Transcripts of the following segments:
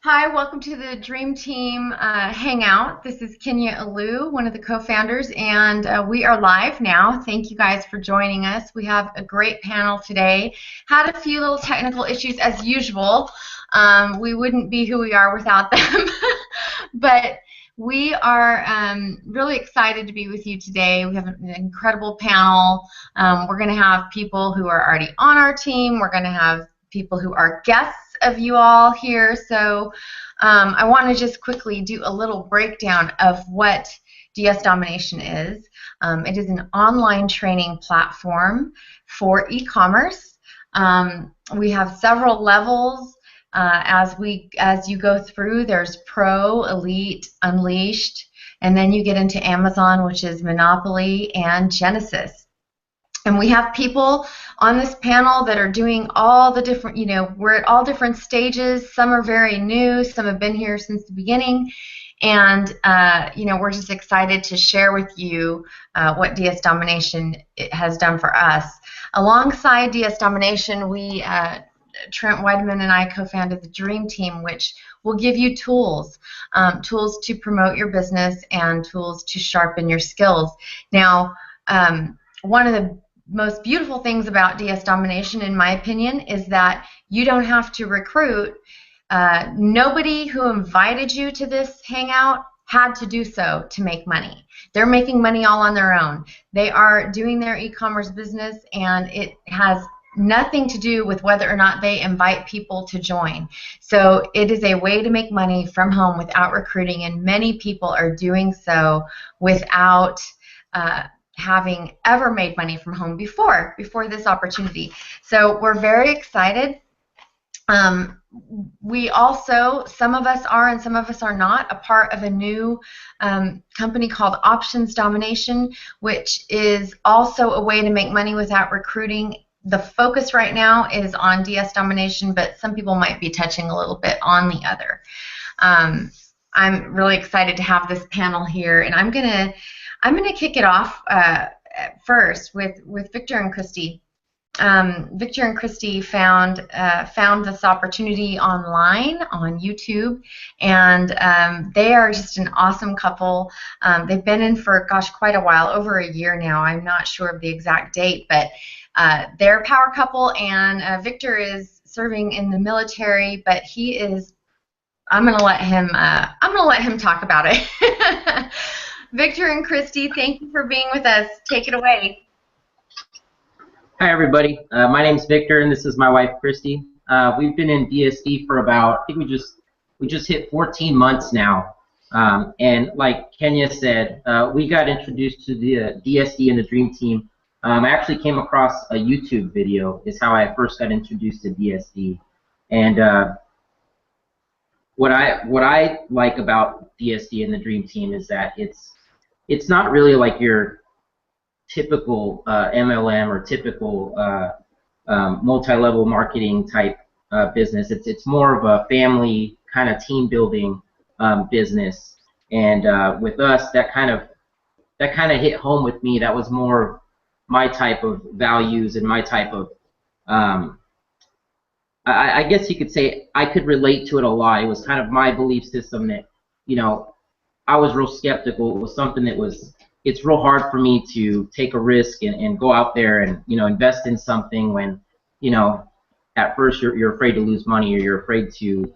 Hi, welcome to the Dream Team Hangout. This is Kenya Alou, one of the co-founders, and we are live now. Thank you guys for joining us. We have a great panel today. Had a few little technical issues as usual. We wouldn't be who we are without them. But we are really excited to be with you today. We have an incredible panel. We're going to have people who are already on our team. We're going to have people who are guests of you all here. So I want to just quickly do a little breakdown of what DS Domination is. It is an online training platform for e-commerce. We have several levels. As you go through, there's Pro, Elite, Unleashed, and then you get into Amazon, which is Monopoly, and Genesis. And we have people on this panel that are doing all the different, we're at all different stages. Some are very new, some have been here since the beginning. And, we're just excited to share with you what DS Domination has done for us. Alongside DS Domination, Trent Weideman and I co-founded the Dream Team, which will give you tools to promote your business and tools to sharpen your skills. Now, one of the most beautiful things about DS Domination, in my opinion, is that you don't have to recruit. Nobody who invited you to this hangout had to do so to make money. They're making money all on their own. They are doing their e-commerce business, and it has nothing to do with whether or not they invite people to join. So it is a way to make money from home without recruiting, and many people are doing so without having ever made money from home before this opportunity. So we're very excited. We also, some of us are and some of us are not, a part of a new company called Options Domination, which is also a way to make money without recruiting. The focus right now is on DS Domination, but some people might be touching a little bit on the other. I'm really excited to have this panel here, and I'm gonna kick it off first with Victor and Christy. Victor and Christy found this opportunity online on YouTube, and they are just an awesome couple. They've been in for, gosh, quite a while, over a year now. I'm not sure of the exact date, but they're a power couple, and Victor is serving in the military, but he is. I'm gonna let him talk about it. Victor and Christy, thank you for being with us. Take it away. Hi everybody, my name's Victor and this is my wife Christy. We've been in DSD for about, I think we just hit 14 months now. And like Kenya said, we got introduced to the DSD and the Dream Team. I actually came across a YouTube video is how I first got introduced to DSD. And what I like about DSD and the Dream Team is that it's not really like your typical MLM or typical multi-level marketing type business. It's more of a family kind of team building business, and with us that kind of hit home with me. That was more my type of values and my type of I guess you could say I could relate to it a lot. It was kind of my belief system that, I was real skeptical. It was something that it's real hard for me to take a risk and go out there and, invest in something when, at first you're afraid to lose money, or you're afraid to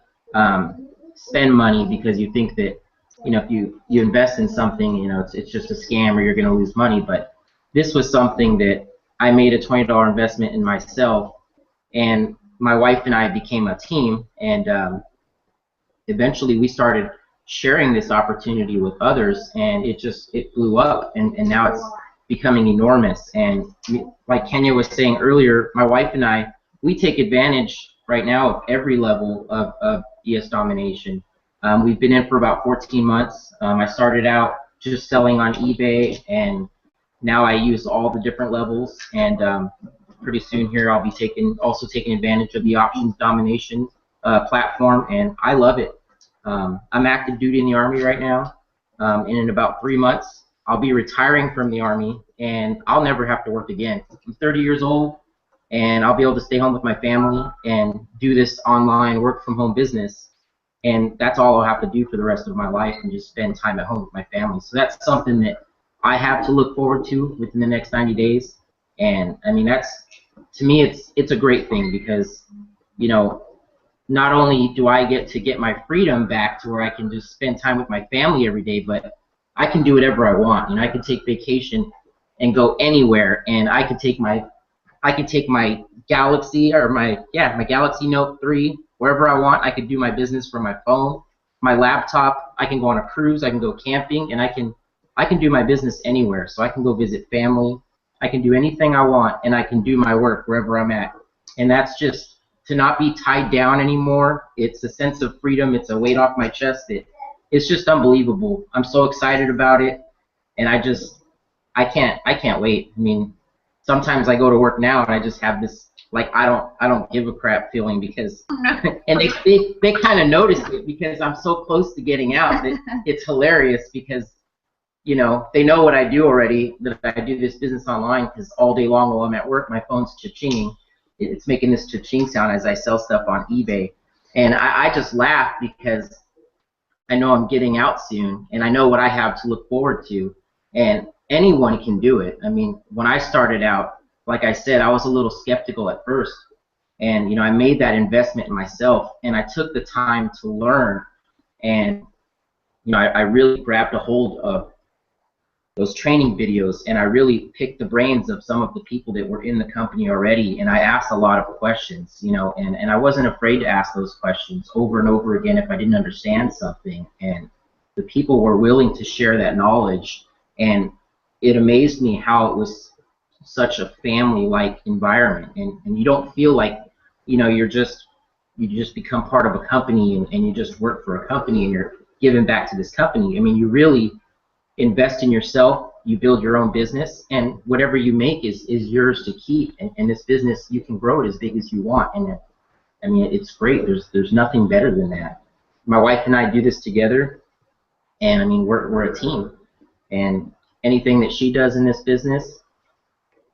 spend money because you think that, if you invest in something, it's just a scam or you're going to lose money. But this was something that I made a $20 investment in myself, and my wife and I became a team, and eventually we started sharing this opportunity with others, and it blew up, and now it's becoming enormous. And like Kenya was saying earlier, my wife and I, we take advantage right now of every level of DS Domination. We've been in for about 14 months. I started out just selling on eBay, and now I use all the different levels, and pretty soon here I'll be also taking advantage of the Options Domination platform, and I love it. I'm active duty in the Army right now, and in about 3 months I'll be retiring from the Army, and I'll never have to work again. I'm 30 years old. and I'll be able to stay home with my family and do this online work from home business. And that's all I'll have to do for the rest of my life, and just spend time at home with my family. So that's something that I have to look forward to within the next 90 days. And I mean, that's, to me, it's a great thing, because, you know, not only do I get to get my freedom back to where I can just spend time with my family every day, but I can do whatever I want. You know, I can take vacation and go anywhere, and I can take my Galaxy, or my Galaxy Note 3 wherever I want. I can do my business from my phone, my laptop. I can go on a cruise. I can go camping, and I can do my business anywhere. So I can go visit family. I can do anything I want, and I can do my work wherever I'm at. And that's just, to not be tied down anymore. It's a sense of freedom. It's a weight off my chest. It's just unbelievable. I'm so excited about it, and I can't wait. I mean, sometimes I go to work now and I just have this, like, I don't give a crap feeling, because and they kind of notice it, because I'm so close to getting out that it's hilarious, because, you know, they know what I do already, that I do this business online, because all day long while I'm at work, my phone's cha-chinging. It's making this cha-ching sound as I sell stuff on eBay. And I just laugh, because I know I'm getting out soon, and I know what I have to look forward to, and anyone can do it. I mean, when I started out, like I said, I was a little skeptical at first, and, you know, I made that investment in myself, and I took the time to learn, and, you know, I really grabbed a hold of those training videos, and I really picked the brains of some of the people that were in the company already, and I asked a lot of questions, you know, and I wasn't afraid to ask those questions over and over again if I didn't understand something, and the people were willing to share that knowledge, and it amazed me how it was such a family-like environment, and you don't feel like, you know, you just become part of a company, and you just work for a company, and you're giving back to this company. I mean, you really invest in yourself, you build your own business, and whatever you make is yours to keep. And this business, you can grow it as big as you want. And I mean, it's great. There's nothing better than that. My wife and I do this together, and I mean, we're a team. And anything that she does in this business,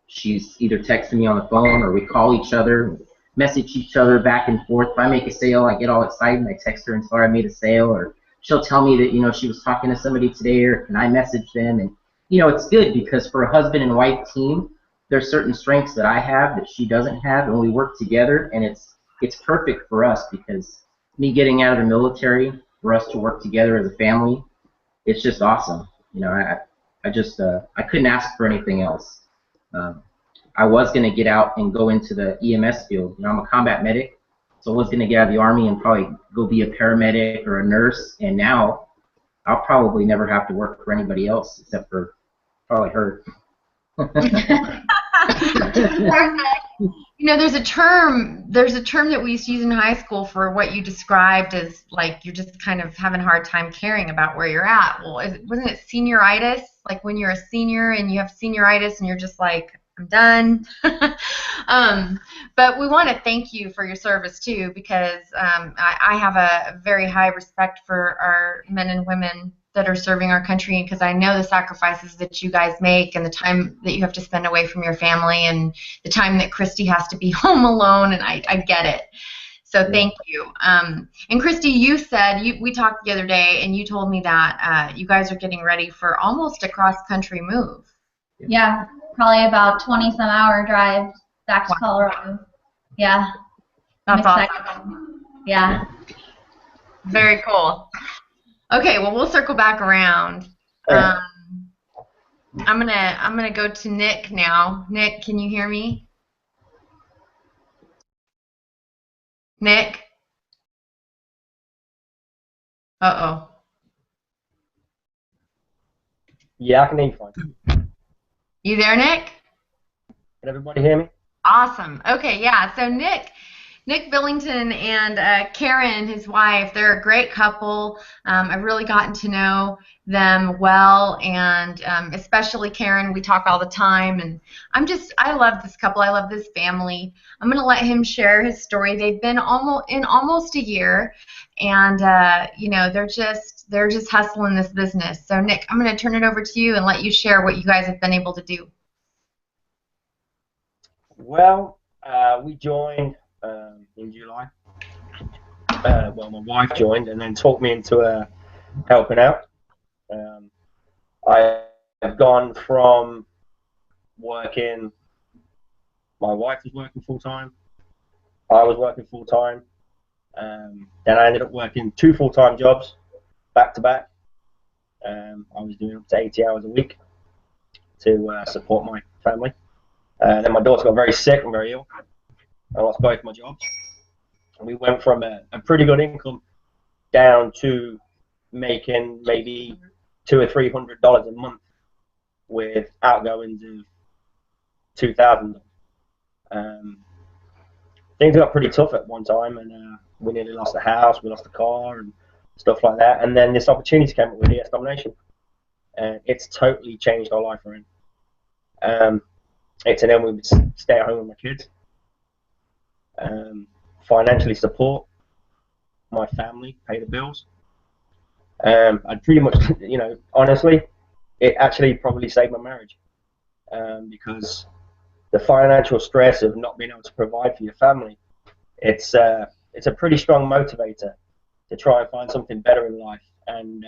she's either texting me on the phone, or we call each other, message each other back and forth. If I make a sale, I get all excited, and I text her and tell her I made a sale, or she'll tell me that, you know, she was talking to somebody today, or can I message them? And, you know, it's good, because for a husband and wife team, there's certain strengths that I have that she doesn't have, and we work together, and it's perfect for us, because me getting out of the military, for us to work together as a family, it's just awesome. You know, I couldn't ask for anything else. Um, I was going to get out and go into the EMS field. You know, I'm a combat medic, so I was going to get out of the Army and probably go be a paramedic or a nurse, and now I'll probably never have to work for anybody else except for probably her. You know, there's a term that we used to use in high school for what you described as, like, you're just kind of having a hard time caring about where you're at. Well, wasn't it senioritis? Like when you're a senior and you have senioritis and you're just like, I'm done. But we want to thank you for your service too, because I have a very high respect for our men and women that are serving our country, because I know the sacrifices that you guys make, and the time that you have to spend away from your family, and the time that Christy has to be home alone, and I get it. So thank you. And Christy, you said, we talked the other day, and you told me that you guys are getting ready for almost a cross-country move. Yeah, probably about 20-some-hour drive back to Colorado. Yeah. That's awesome. Yeah. Very cool. Okay, well, we'll circle back around. I'm gonna go to Nick now. Nick, can you hear me? Nick? Uh-oh. Yeah, I can hear you fine. You there, Nick? Can everybody hear me? Awesome. Okay, yeah. So Nick Billington and Karen, his wife, they're a great couple. I've really gotten to know them well, and especially Karen. We talk all the time, and I love this couple. I love this family. I'm going to let him share his story. They've been almost a year, and you know, they're just hustling this business. So Nick, I'm going to turn it over to you and let you share what you guys have been able to do. Well, We joined in July. Well, my wife joined and then talked me into helping out. I have gone from working, my wife was working full time, I was working full time, then I ended up working 2 full-time jobs back to back. I was doing up to 80 hours a week to support my family. Then my daughter got very sick and very ill. I lost both my jobs. And we went from a pretty good income down to making maybe $200 or $300 a month with outgoings of $2,000. Things got pretty tough at one time, and we nearly lost the house, we lost the car, and stuff like that. And then this opportunity came up with ES Domination, and it's totally changed our life around. It's an end we would stay at home with my kids, financially support my family, pay the bills. I'd pretty much, honestly, it actually probably saved my marriage, because the financial stress of not being able to provide for your family, it's a pretty strong motivator to try and find something better in life. And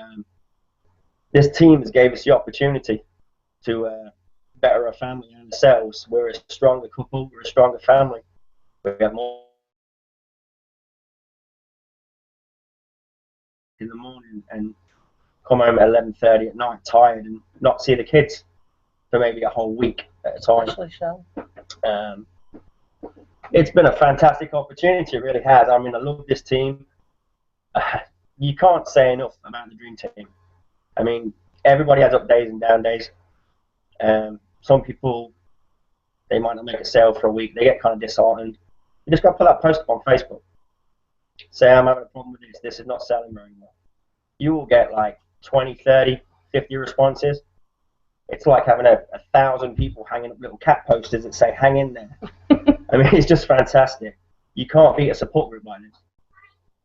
this team has gave us the opportunity to better our family and ourselves. We're a stronger couple, we're a stronger family. We have more in the morning and come home at 11:30 at night tired and not see the kids for maybe a whole week at a time. It's been a fantastic opportunity, it really has. I mean, I love this team. You can't say enough about the Dream Team. I mean, everybody has up days and down days. Some people, they might not make a sale for a week, they get kind of disheartened. You just got to put that post up on Facebook. Say, I'm having a problem with this is not selling very well. You will get like 20, 30, 50 responses. It's like having 1,000 people hanging up little cat posters that say, hang in there. I mean, it's just fantastic. You can't beat a support group like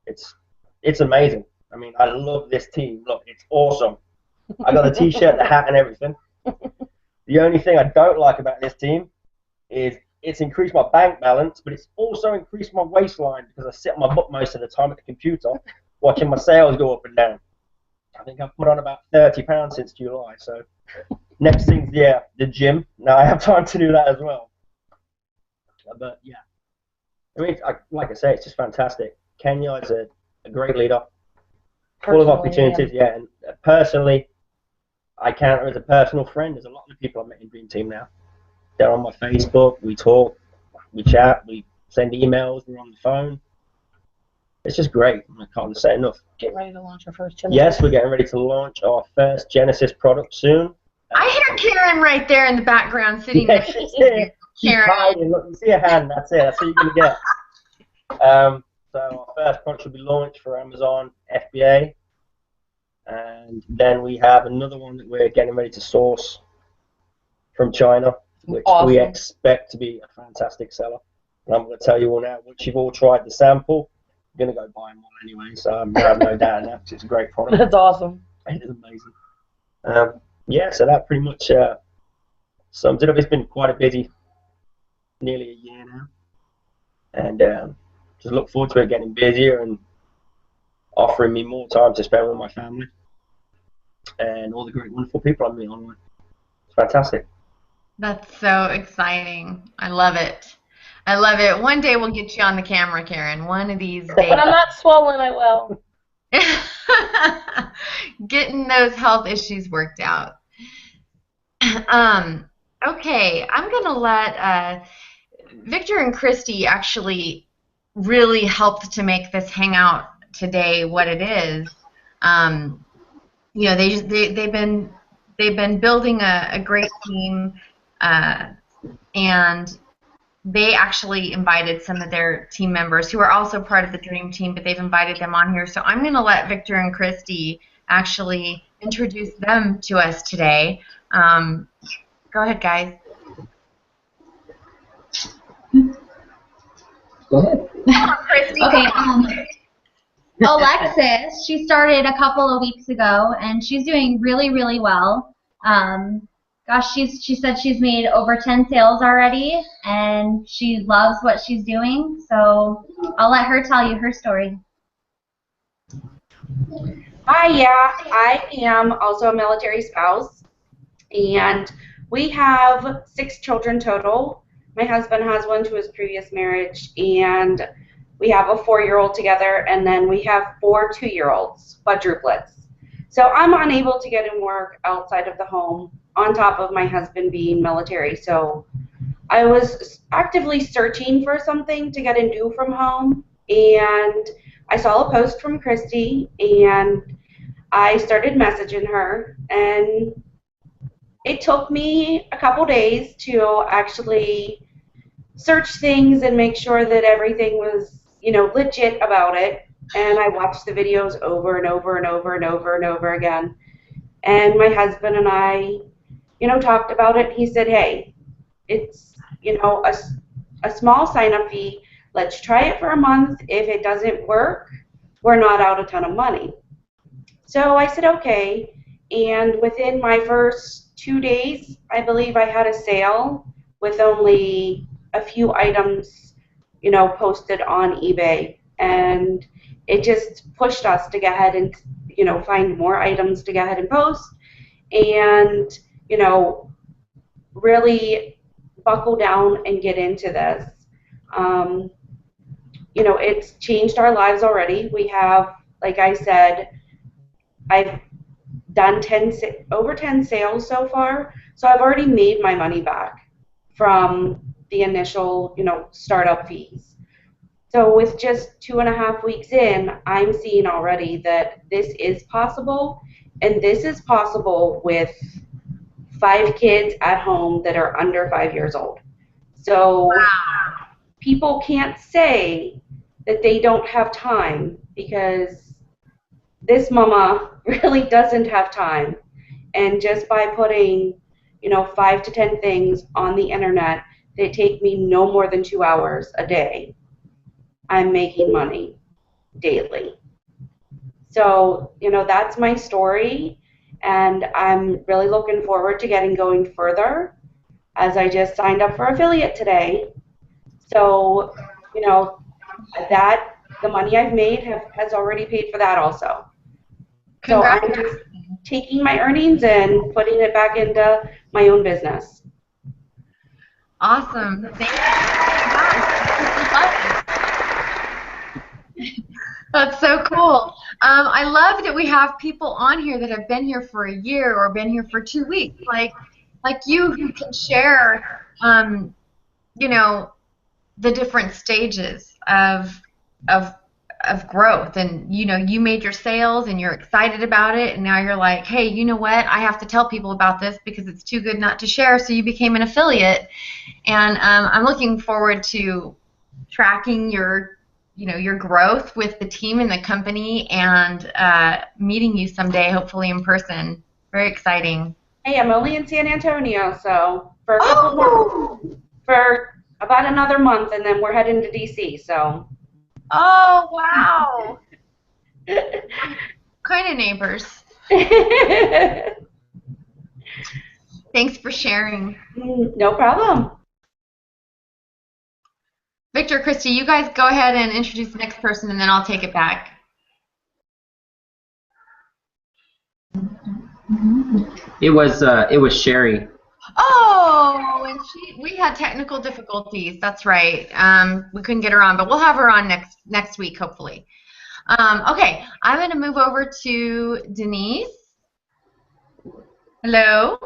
this. It's amazing. I mean, I love this team. Look, it's awesome. I got the t-shirt, the hat, and everything. The only thing I don't like about this team is it's increased my bank balance, but it's also increased my waistline because I sit on my butt most of the time at the computer watching my sales go up and down. I think I've put on about 30 pounds since July. So next thing's, the gym. Now I have time to do that as well. But yeah, I mean, like I say, it's just fantastic. Kenya is a great leader, full of opportunities. Yeah, and personally, I count her as a personal friend. There's a lot of the people I've met in Dream Team now. They're on my Facebook. We talk, we chat, we send emails. We're on the phone. It's just great. I can't say enough. Get ready to launch our first Genesis. Yes, we're getting ready to launch our first Genesis product soon. I hear Karen right there in the background sitting there. She's hiding. Look, you see her hand. That's it. That's what you're going to get. So our first product will be launched for Amazon FBA. And then we have another one that we're getting ready to source from China, which we expect to be a fantastic seller. And I'm going to tell you all now, once you've all tried the sample, you're going to go buy them all anyway. So I have no doubt in that. It's a great product. That's awesome. It is amazing. Yeah, so that pretty much sums it up. It's been quite a busy, nearly a year now. And just look forward to it getting busier and offering me more time to spend with my family and all the great, wonderful people I meet online. It's fantastic. That's so exciting. I love it. I love it. One day we'll get you on the camera, Karen. One of these days. But I'm not swollen, I will. Getting those health issues worked out. Okay, I'm going to let Victor and Christy actually really helped to make this hangout today what it is. You know, they've been building a great team, and they actually invited some of their team members who are also part of the Dream Team, but they've invited them on here. So I'm going to let Victor and Christy actually introduce them to us today. Go ahead, guys. Go ahead. Christy. Okay. Alexis, she started a couple of weeks ago, and she's doing really, really well. Got Gosh, she said she's made over 10 sales already, and she loves what she's doing. So I'll let her tell you her story. Hi, yeah, I am also a military spouse, and we have 6 children total. My husband has one to his previous marriage, and we have a 4-year-old together, and then we have 4 2-year-olds, quadruplets. So I'm unable to get in work outside of the home, on top of my husband being military. So I was actively searching for something to get and do from home, and I saw a post from Christy, and I started messaging her, and it took me a couple days to actually search things and make sure that everything was, legit about it. And I watched the videos over and over and over and over and over again. And my husband and I, talked about it. He said, hey, it's, a small sign-up fee. Let's try it for a month. If it doesn't work, we're not out a ton of money. So I said, okay. And within my first 2 days, I believe I had a sale with only a few items, posted on eBay. And it just pushed us to go ahead and, find more items to go ahead and post and, really buckle down and get into this. It's changed our lives already. We have, like I said, I've done over 10 sales so far, so I've already made my money back from the initial, startup fees. So with just 2.5 weeks in, I'm seeing already that this is possible, and this is possible with 5 kids at home that are under 5 years old. So people can't say that they don't have time, because this mama really doesn't have time. And just by putting, 5 to 10 things on the internet that take me no more than 2 hours a day, I'm making money daily. So, that's my story, and I'm really looking forward to getting going further, as I just signed up for affiliate today. So, that the money I've made has already paid for that also. So I'm just taking my earnings and putting it back into my own business. Awesome. Thank you. That's so cool. I love that we have people on here that have been here for a year or been here for 2 weeks, like you, who can share, the different stages of growth. And you made your sales and you're excited about it, and now you're like, hey, you know what, I have to tell people about this because it's too good not to share. So you became an affiliate, and I'm looking forward to tracking your growth with the team and the company, and meeting you someday, hopefully in person. Very exciting. Hey, I'm only in San Antonio, so for a couple months, for about another month, and then we're heading to DC. So. Oh, wow. Kind of neighbors. Thanks for sharing. No problem. Victor, Christy, you guys go ahead and introduce the next person, and then I'll take it back. It was Sherry. Oh, and we had technical difficulties. That's right. We couldn't get her on, but we'll have her on next week, hopefully. Okay, I'm going to move over to Denise. Hello.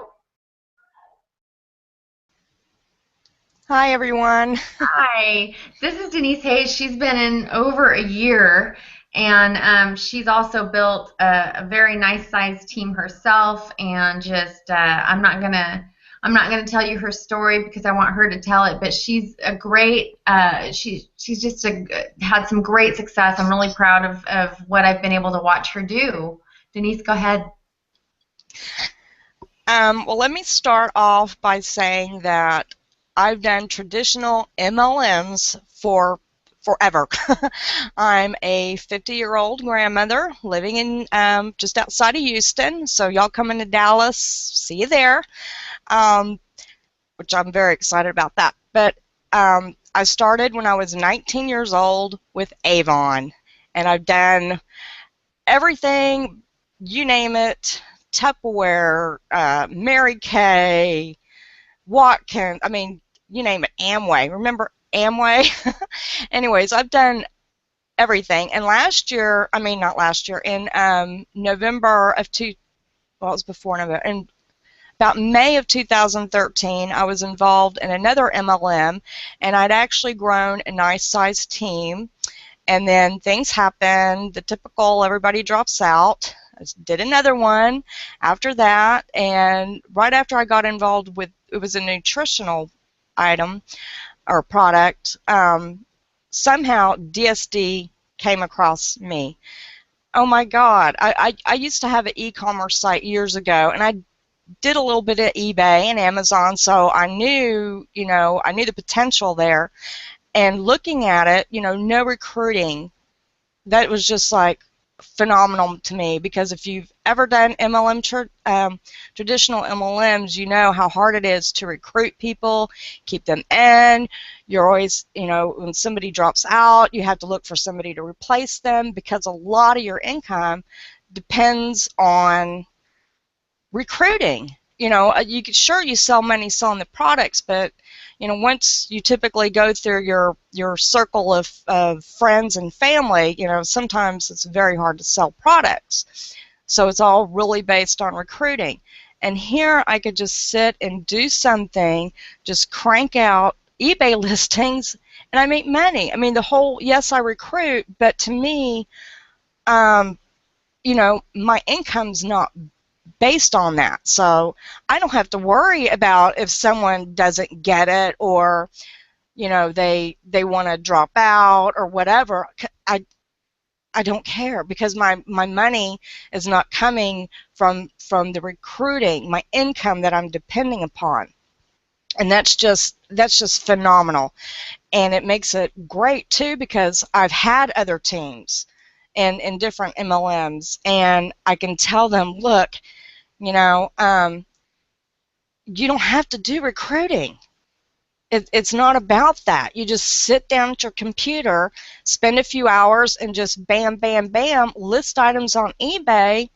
Hi, everyone. Hi. This is Denise Hayes. She's been in over a year, and she's also built a very nice sized team herself. And just I'm not gonna tell you her story because I want her to tell it. But she's a great. She's just had some great success. I'm really proud of what I've been able to watch her do. Denise, go ahead. Well, let me start off by saying that I've done traditional MLMs for forever. I'm a 50-year-old grandmother living in just outside of Houston, so y'all coming to Dallas, see you there. which I'm very excited about that. But I started when I was 19 years old with Avon, and I've done everything, you name it, Tupperware, Mary Kay, Watkins, I mean, you name it, Amway. Remember Amway? Anyways, I've done everything. And last year, I mean, not last year, in November of well, it was before November, in about May of 2013, I was involved in another MLM, and I'd actually grown a nice sized team. And then things happen, the typical everybody drops out. I did another one after that, and right after I got involved with, it was a nutritional item or product, somehow DSD came across me. Oh my God, I used to have an e-commerce site years ago, and I did a little bit of eBay and Amazon, so I knew, I knew the potential there. And looking at it, no recruiting, that was just like phenomenal to me, because if you've ever done traditional MLMs, you know how hard it is to recruit people, keep them in. You're always, when somebody drops out, you have to look for somebody to replace them, because a lot of your income depends on recruiting. You could, sure, you sell money selling the products, but once you typically go through your circle of friends and family, sometimes it's very hard to sell products. So it's all really based on recruiting. And here I could just sit and do something, just crank out eBay listings, and I make money. I mean, yes, I recruit, but to me, my income's not based on that. So I don't have to worry about if someone doesn't get it, or they want to drop out or whatever. I don't care, because my money is not coming from the recruiting, my income that I'm depending upon. And that's just phenomenal. And it makes it great too, because I've had other teams in different MLMs, and I can tell them, look, you don't have to do recruiting. It's not about that. You just sit down at your computer, spend a few hours, and just bam, bam, bam, list items on eBay,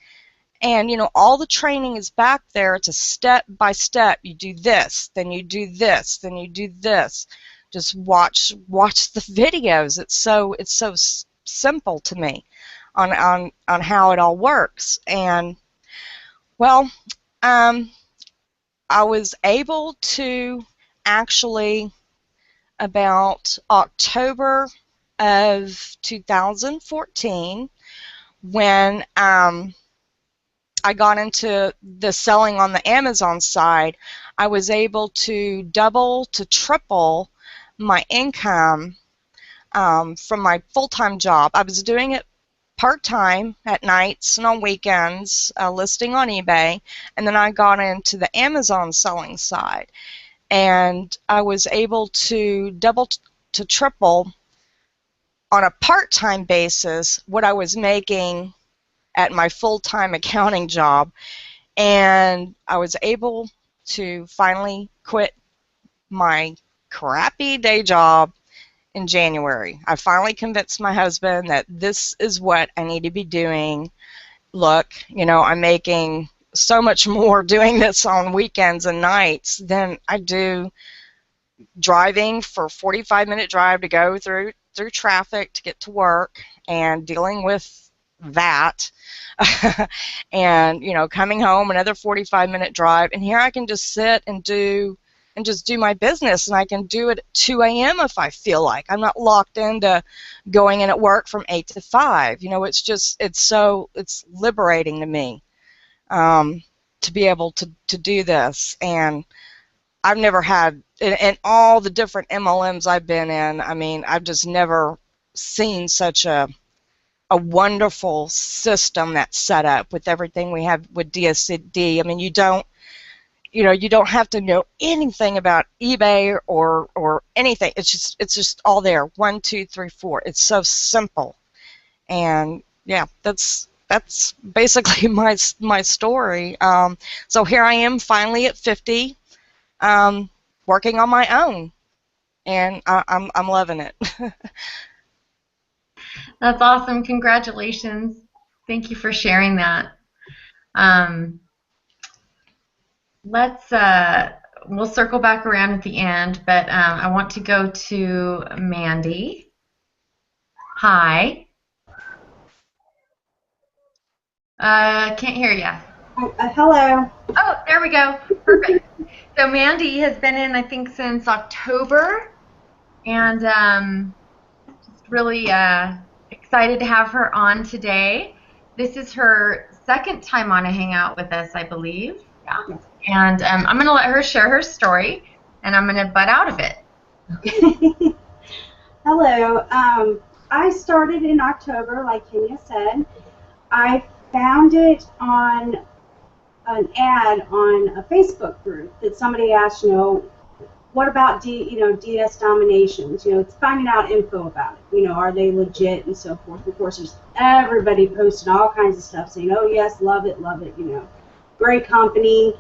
and all the training is back there. It's a step by step. You do this, then you do this, then you do this. Just watch the videos. It's so simple to me on how it all works. And well, I was able to actually, about October of 2014, when I got into the selling on the Amazon side, I was able to double to triple my income from my full-time job. I was doing it part-time at nights and on weekends, listing on eBay, and then I got into the Amazon selling side, and I was able to double to triple on a part-time basis what I was making at my full-time accounting job. And I was able to finally quit my crappy day job in January. I finally convinced my husband that this is what I need to be doing. Look, I'm making so much more doing this on weekends and nights than I do driving for a 45-minute drive to go through traffic to get to work, and dealing with that and coming home, another 45-minute drive, and here I can just sit and just do my business, and I can do it at 2 a.m. if I feel like. I'm not locked into going in at work from 8 to 5. It's liberating to me to be able to do this. And I've never had, in all the different MLMs I've been in, I mean, I've just never seen such a wonderful system that's set up with everything we have with DSD. I mean, you don't have to know anything about eBay or anything. It's just all there. 1, 2, 3, 4. It's so simple. And yeah, that's that's basically my story. So here I am, finally at 50, working on my own, and I'm loving it. That's awesome. Congratulations. Thank you for sharing that. Um, let's we'll circle back around at the end, but I want to go to Mandy. Hi. Can't hear you. Hello. Oh, there we go. Perfect. So Mandy has been in, I think, since October, and just really excited to have her on today. This is her second time on a hangout with us, I believe. Yeah. Yes. And I'm going to let her share her story, and I'm going to butt out of it. Okay. Hello. I started in October, like Kenya said. I found it on an ad on a Facebook group that somebody asked, what about DS dominations? It's finding out info about it. Are they legit and so forth. Of course, there's everybody posting all kinds of stuff saying, oh yes, love it, great company.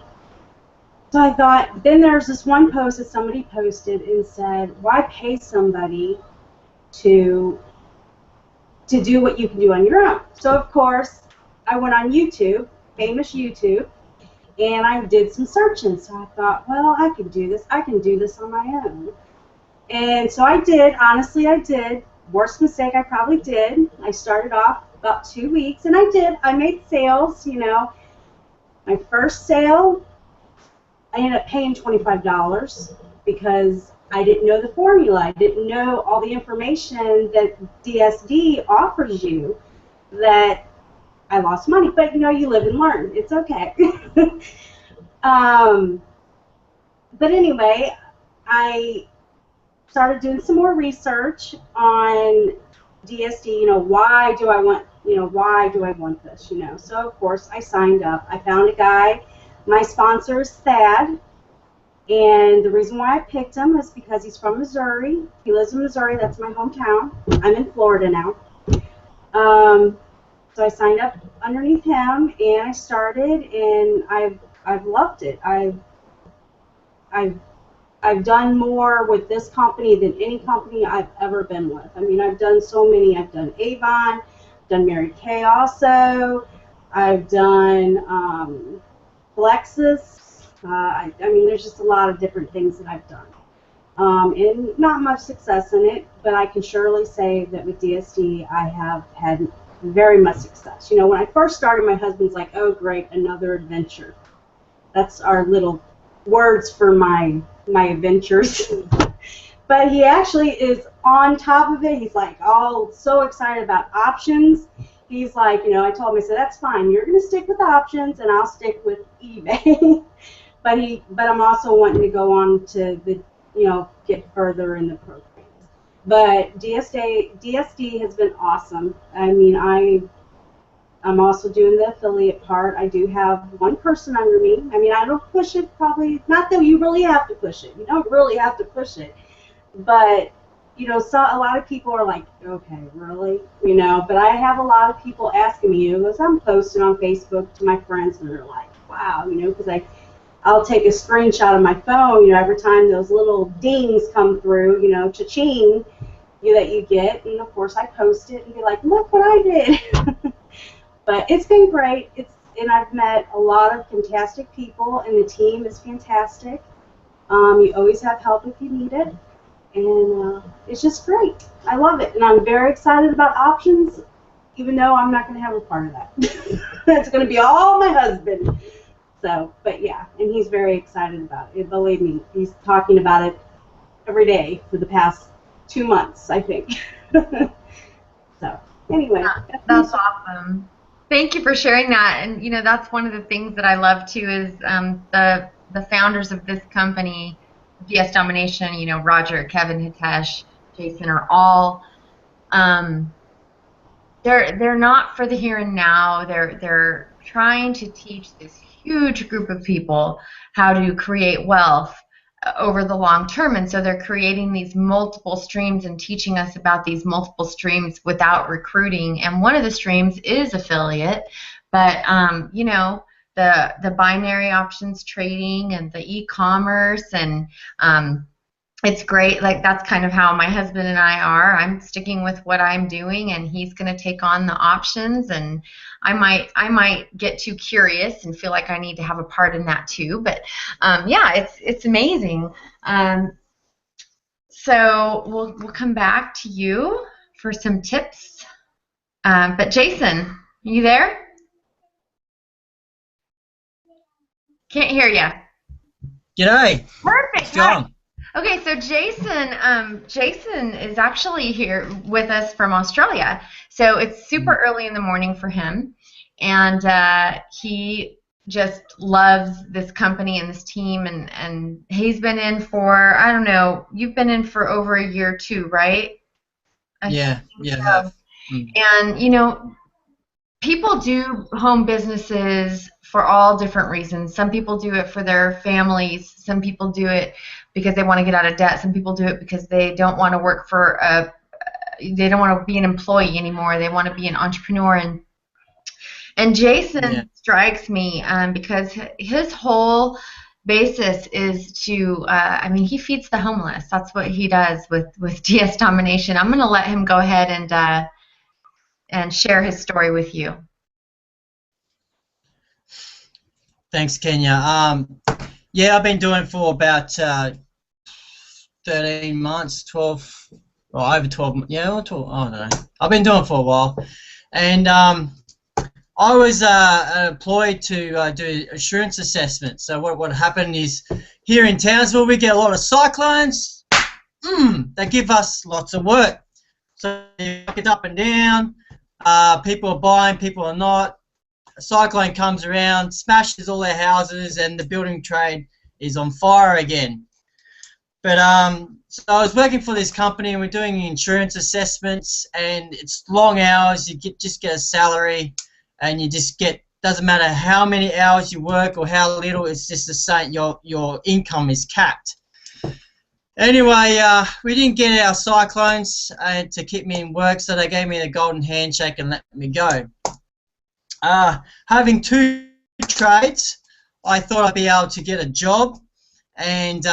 So I thought, then there's this one post that somebody posted and said, why pay somebody to do what you can do on your own? So of course, I went on YouTube, famous YouTube, and I did some searching. So I thought, well, I can do this. I can do this on my own. And so I did. Honestly, I did. Worst mistake I probably did. I started off about 2 weeks, and I did. I made sales, My first sale, I ended up paying $25 because I didn't know the formula. I didn't know all the information that DSD offers you. That I lost money, but you live and learn. It's okay. But anyway, I started doing some more research on DSD. Why do I want this? So of course I signed up. I found a guy. My sponsor is Thad, and the reason why I picked him is because he's from Missouri. He lives in Missouri. That's my hometown. I'm in Florida now. So I signed up underneath him, and I started, and I've loved it. I've done more with this company than any company I've ever been with. I mean, I've done so many. I've done Avon, done Mary Kay also. I've done Lexus. I mean, there's just a lot of different things that I've done. And not much success in it, but I can surely say that with DSD, I have had very much success. When I first started, my husband's like, oh, great, another adventure. That's our little words for my adventures. But he actually is on top of it. He's like all so excited about options. He's like, I told him, I said, that's fine. You're going to stick with options, and I'll stick with eBay. But I'm also wanting to go on to the, get further in the programs. But DSD has been awesome. I mean, I'm also doing the affiliate part. I do have one person under me. I mean, I don't push it probably, not that you really have to push it. You don't really have to push it. But, so a lot of people are like, okay, really? But I have a lot of people asking me, because I'm posting on Facebook to my friends, and they're like, wow, because I'll take a screenshot of my phone, every time those little dings come through, cha-ching, that you get, and of course I post it and be like, look what I did. But it's been great. And I've met a lot of fantastic people, and the team is fantastic. You always have help if you need it, and it's just great. I love it, and I'm very excited about options, even though I'm not going to have a part of that. It's going to be all my husband. So, but yeah, and he's very excited about it. Believe me, he's talking about it every day for the past 2 months, I think. So, anyway. That's awesome. Thank you for sharing that. And, that's one of the things that I love, too, is the founders of this company, DS Domination, Roger, Kevin, Hitesh, Jason, are all, they're not for the here and now. They're trying to teach this huge group of people how to create wealth over the long term. And so they're creating these multiple streams and teaching us about these multiple streams without recruiting. And one of the streams is affiliate, but you know, the binary options trading and the e-commerce, and it's great. Like, that's kind of how my husband and I are. I'm sticking with what I'm doing, and he's going to take on the options. And I might get too curious and feel like I need to have a part in that too. But yeah, it's amazing. So we'll come back to you for some tips. But Jason, you there? Can't hear you. G'day. Perfect. John. Okay, so Jason is actually here with us from Australia. So it's super early in the morning for him, and he just loves this company and this team, and he's been in for, I don't know, you've been in for over a year too, right? Yeah, So. have. And you know, people do home businesses for all different reasons. Some people do it for their families. Some people do it because they want to get out of debt. Some people do it because they don't want to work for they don't want to be an employee anymore. They want to be an entrepreneur. And Jason strikes me because his whole basis is to, I mean, he feeds the homeless. That's what he does with DS Domination. I'm going to let him go ahead and share his story with you. Thanks, Kenya. Yeah, I've been doing it for about 13 months, 12, or over 12. Yeah, or 12, I don't know. I've been doing it for a while, and I was employed to do insurance assessments. So what happened is, here in Townsville we get a lot of cyclones. They give us lots of work. So it's up and down. People are buying, people are not. A cyclone comes around, smashes all their houses, and the building trade is on fire again. But so I was working for this company, and we're doing insurance assessments, and it's long hours. You just get a salary, and you just get, doesn't matter how many hours you work or how little, it's just the same. Your income is capped. Anyway, we didn't get our cyclones to keep me in work, so they gave me the golden handshake and let me go. Having two trades, I thought I'd be able to get a job and,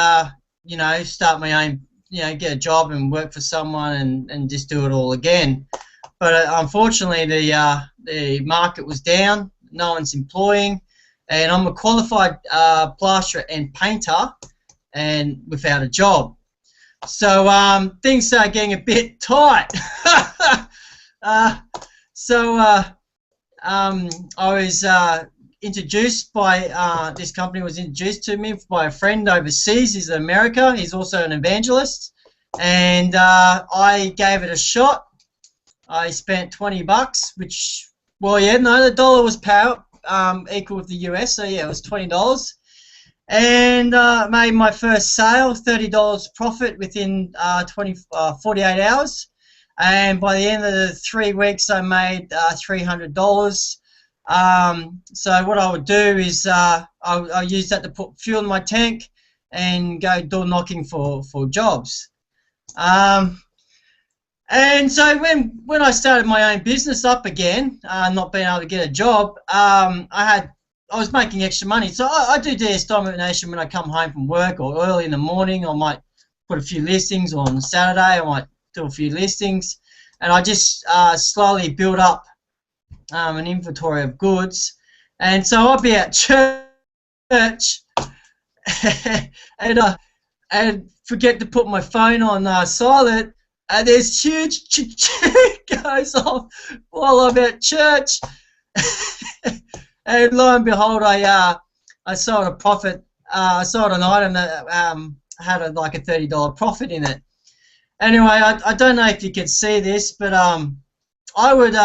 you know, start my own, you know, get a job and work for someone and just do it all again. But unfortunately, the market was down. No one's employing, and I'm a qualified plasterer and painter, and without a job. So things started getting a bit tight. I was introduced by, this company was introduced to me by a friend overseas. He's in America. He's also an evangelist. And I gave it a shot. I spent $20, which, well, yeah, no, the dollar was equal with the US, so yeah, it was $20. And made my first sale, $30 profit within 48 hours. And by the end of the 3 weeks, I made $300. So what I would do is I'll use that to put fuel in my tank and go door knocking for jobs. And so when I started my own business up again, not being able to get a job, I was making extra money. So I do DS Domination when I come home from work or early in the morning. I might put a few listings, or on Saturday I might do a few listings, and I just slowly build up an inventory of goods. And so I'll be at church and forget to put my phone on silent, and this huge goes off while I'm at church. And lo and behold, I sold a profit. I sold an item that had like a $30 profit in it. Anyway, I don't know if you can see this, but I would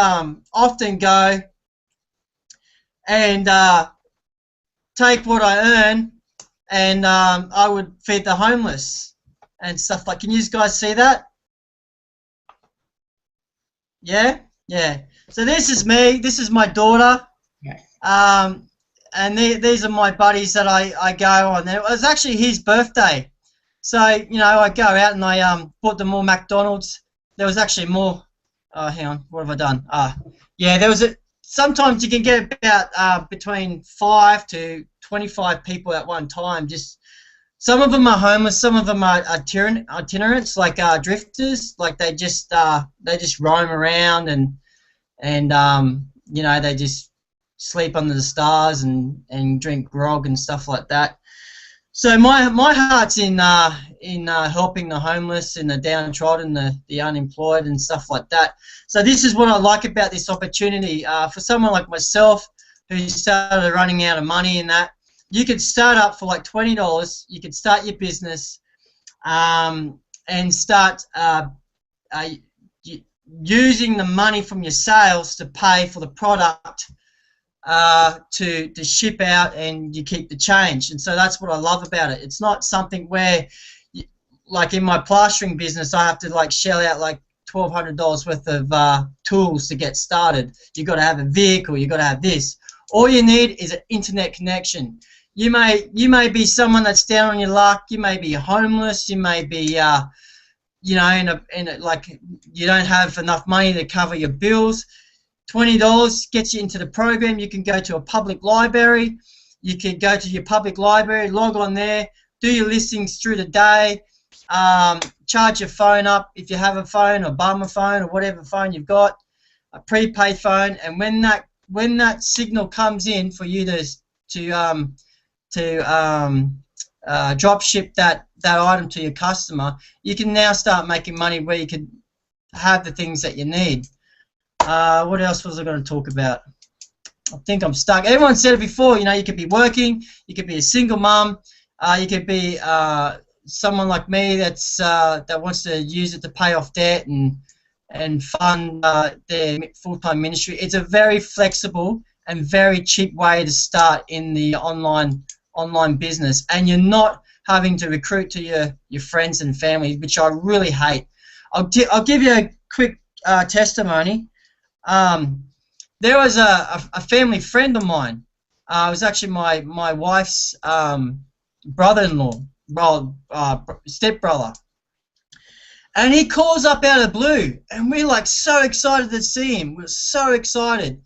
often go and take what I earn, and I would feed the homeless and stuff like. Can you guys see that? Yeah, yeah. So this is me. This is my daughter. Yes. and these are my buddies that I go on. And it was actually his birthday, so you know I go out and I bought them more McDonald's. There was actually more. Hang on, what have I done? Yeah, there was a. Sometimes you can get about between 5 to 25 people at one time. Just some of them are homeless, some of them are itinerants, like drifters. Like they just roam around and you know, they just sleep under the stars and drink grog and stuff like that. So my heart's in helping the homeless and the downtrodden, the unemployed and stuff like that. So this is what I like about this opportunity. For someone like myself who started running out of money and that, you could start up for like $20. You could start your business and start using the money from your sales to pay for the product to ship out, and you keep the change. And so that's what I love about it. It's not something where, like in my plastering business, I have to like shell out like $1,200 worth of tools to get started. You've got to have a vehicle, you've got to have this. All you need is an internet connection. You may be someone that's down on your luck, you may be homeless, you may be you know, like you don't have enough money to cover your bills. $20 gets you into the program. You can go to a public library. You can go to your public library, log on there, do your listings through the day, charge your phone up if you have a phone, or bum a phone, or whatever phone you've got, a prepaid phone. And when that signal comes in for you to drop ship that item to your customer, you can now start making money where you can have the things that you need. What else was I going to talk about? I think I'm stuck. Everyone said it before, you know, you could be working, you could be a single mum, you could be someone like me that's that wants to use it to pay off debt and fund their full-time ministry. It's a very flexible and very cheap way to start in the online business, and you're not having to recruit to your friends and family, which I really hate. I'll give you a quick testimony. There was a family friend of mine. It was actually my wife's brother-in-law, stepbrother, and he calls up out of the blue, and we're like so excited to see him. We're so excited,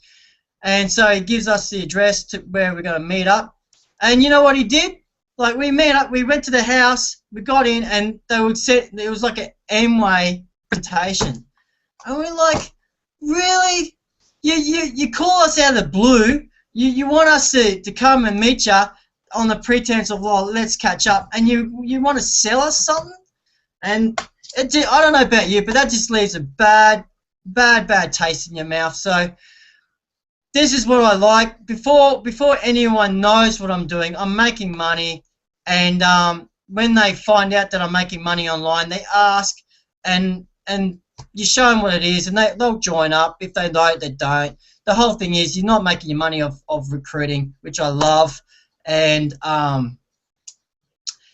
and so he gives us the address to where we're going to meet up. And you know what he did? Like we met up, we went to the house, we got in, and they would set. It was like an Amway presentation, and we're like, really? You call us out of the blue? You want us to come and meet you on the pretense of, well, let's catch up, and you want to sell us something? And I don't know about you, but that just leaves a bad taste in your mouth. So this is what I like. Before anyone knows what I'm doing, I'm making money, and when they find out that I'm making money online, they ask, and you show them what it is, and they'll join up. If they don't, they don't. The whole thing is you're not making your money of recruiting, which I love, and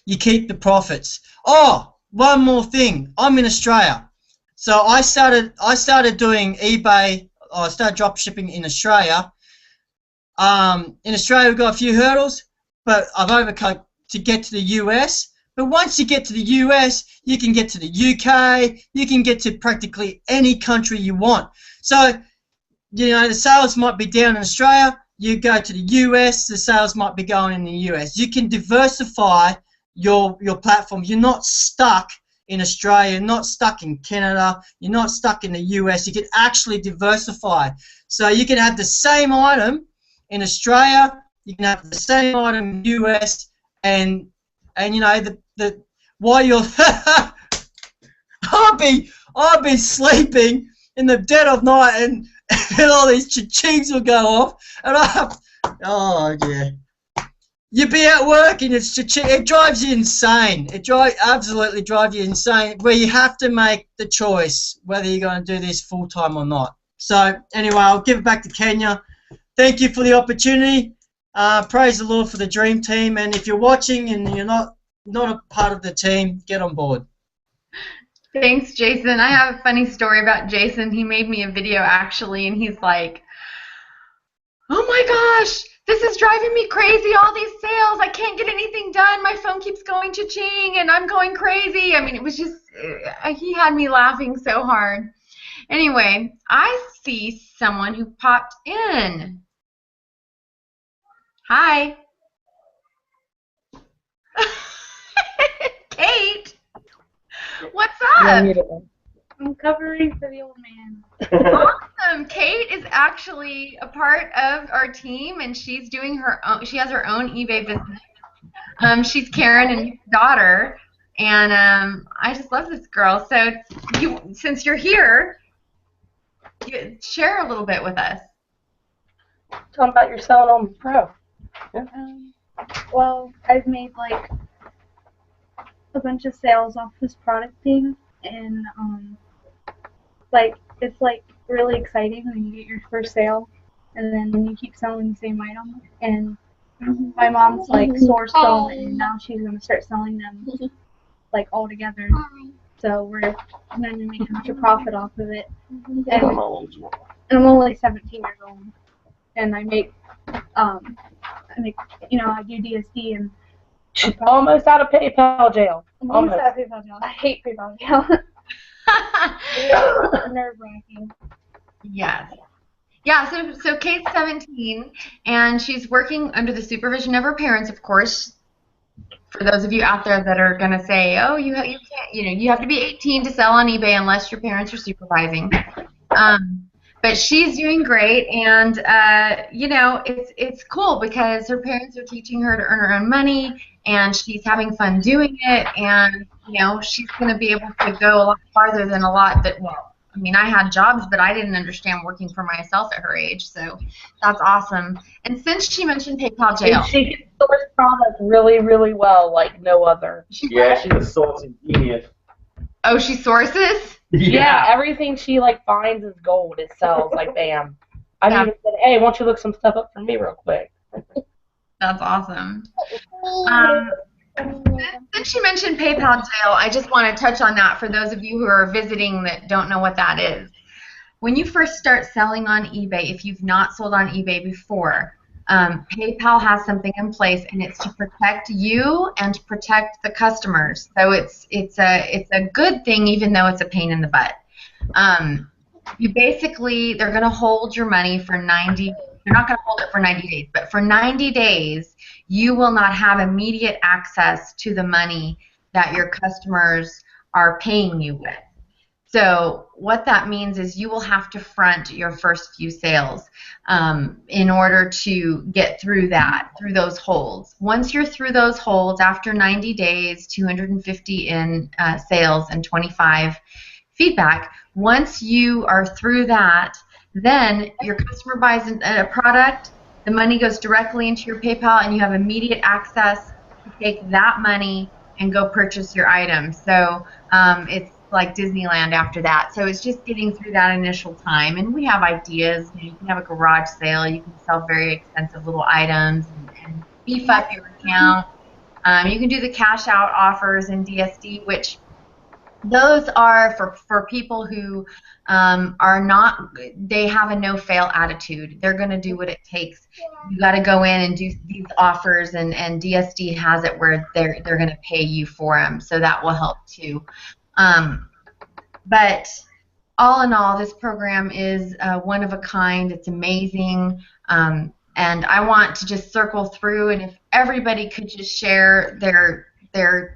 you keep the profits. Oh, one more thing. I'm in Australia, so I started doing eBay. I started drop shipping in Australia. In Australia, we've got a few hurdles, but I've overcome to get to the US. But once you get to the US, you can get to the UK, you can get to practically any country you want. So, you know, the sales might be down in Australia, you go to the US, the sales might be going in the US. You can diversify your platform. You're not stuck in Australia, you're not stuck in Canada, you're not stuck in the US. You can actually diversify. So you can have the same item in Australia, you can have the same item in the US, and you know the while you're I'll be sleeping in the dead of night, and all these cha-chings will go off, and oh yeah, you'll be at work and it drives you insane. It absolutely drives you insane, where you have to make the choice whether you're going to do this full time or not. So anyway, I'll give it back to Kenya. Thank you for the opportunity. Praise the Lord for the Dream Team, and if you're watching and you're not a part of the team, get on board. Thanks, Jason. I have a funny story about Jason. He made me a video actually, and he's like, "Oh my gosh, this is driving me crazy, all these sales. I can't get anything done. My phone keeps going cha-ching, and I'm going crazy. I mean, it was just, he had me laughing so hard. Anyway, I see someone who popped in. Hi. Kate, what's up? I'm covering for the old man. Awesome. Kate is actually a part of our team, and she's doing her own. She has her own eBay business. She's Karen and his daughter, and I just love this girl. So, since you're here, share a little bit with us. Tell them about your selling on Pro. Yeah. Well, I've made like a bunch of sales off this product thing, and like it's like really exciting when you get your first sale, and then you keep selling the same item. And my mom's like sourced them, and now she's gonna start selling them like all together. So we're gonna make a bunch of profit off of it. And I'm only 17 years old, and I make I do DSD and. She's almost out of PayPal jail. I'm almost out of PayPal jail. I hate PayPal jail. Nerve-wracking. Yes. Yeah, so Kate's 17, and she's working under the supervision of her parents, of course. For those of you out there that are going to say, oh, you can't, you have to be 18 to sell on eBay unless your parents are supervising. But she's doing great, and it's cool because her parents are teaching her to earn her own money, and she's having fun doing it, and she's going to be able to go a lot farther than a lot that. Well, I mean, I had jobs, but I didn't understand working for myself at her age, so that's awesome. And since she mentioned PayPal jail, she can source products really, really well, like no other. Yeah, she's a sourcing genius. Oh, she sources? Yeah, everything she finds is gold. It sells like bam. I even said, hey, why don't you look some stuff up for me real quick? That's awesome. Since she mentioned PayPal jail, I just want to touch on that for those of you who are visiting that don't know what that is. When you first start selling on eBay, if you've not sold on eBay before, PayPal has something in place, and it's to protect you and to protect the customers. So it's a good thing, even though it's a pain in the butt. They're going to hold your money for 90. They're not going to hold it for 90 days, but for 90 days, you will not have immediate access to the money that your customers are paying you with. So what that means is you will have to front your first few sales in order to get through those holds. Once you're through those holds, after 90 days, 250 in sales and 25 feedback, once you are through that, then your customer buys a product, the money goes directly into your PayPal, and you have immediate access to take that money and go purchase your item. So it's like Disneyland after that. So it's just getting through that initial time. And we have ideas. You can have a garage sale. You can sell very expensive little items and beef up your account. You can do the cash out offers in DSD, which those are for people who they have a no-fail attitude. They're going to do what it takes. You got to go in and do these offers, and DSD has it where they're going to pay you for them, so that will help too. But all in all, this program is one of a kind. It's amazing, and I want to just circle through, and if everybody could just share their